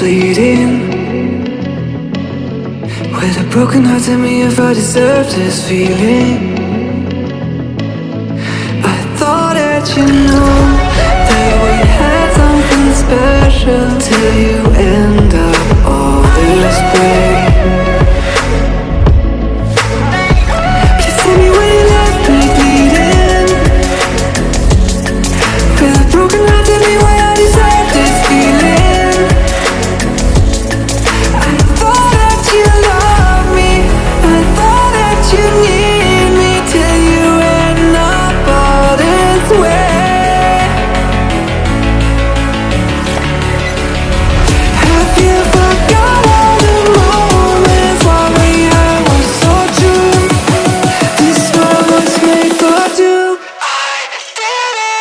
bleeding. With a broken heart, tell me if I deserve this feeling. I thought that you knew that we had something special till you end up all this way. Please tell me when you left me bleeding. With a broken heart, tell me why I deserve this feeling. I thought that you loved me, I thought that you need me till you end up all this way. Have you forgot all the moments while we had was so true? This world was made for two. I did it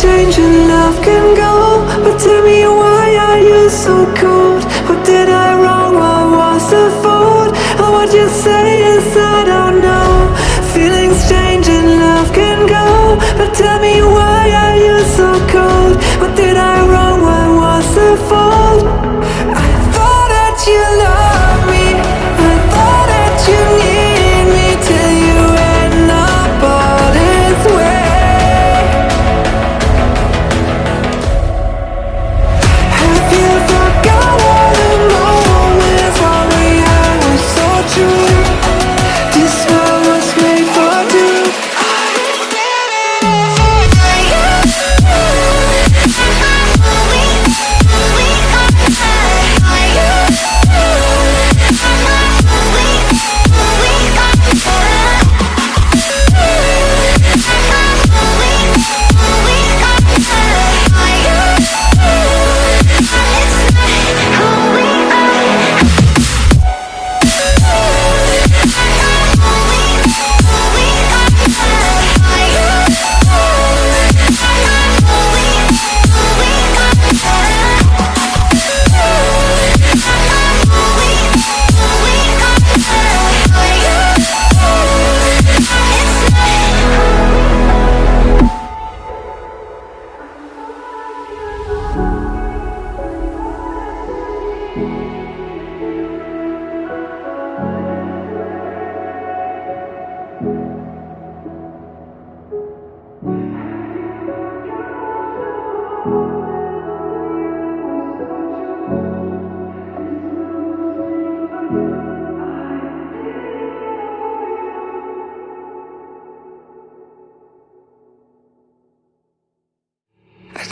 change and love can go, but tell me why are you so cold? What did I wrong? What was the fault? And what you say is I don't know. Feelings change and love can go, but tell me why are you so cold? What did I wrong? What was the fault? I thought that you loved me, I thought that you need me till you end up all this way.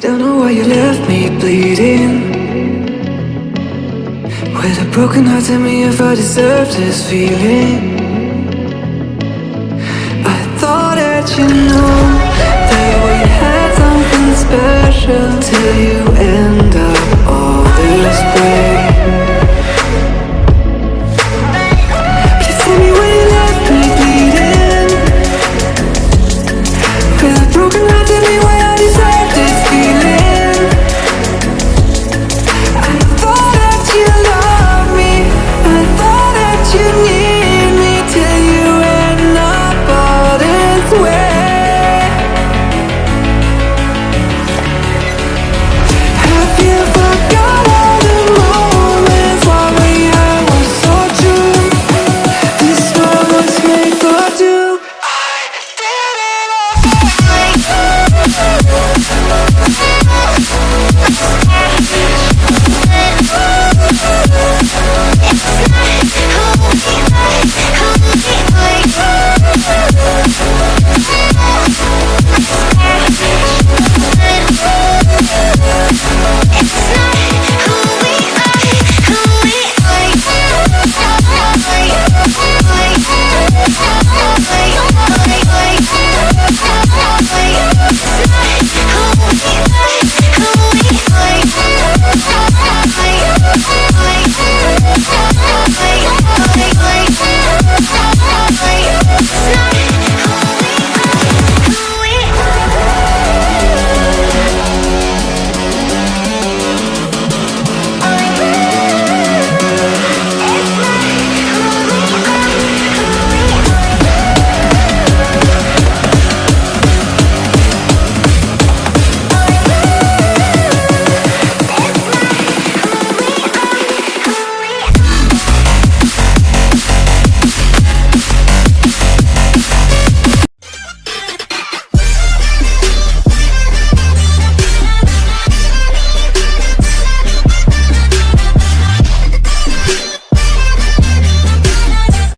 Don't know why you left me bleeding. With a broken heart, tell me if I deserve this feeling. I thought that you knew that we had something special till you end up all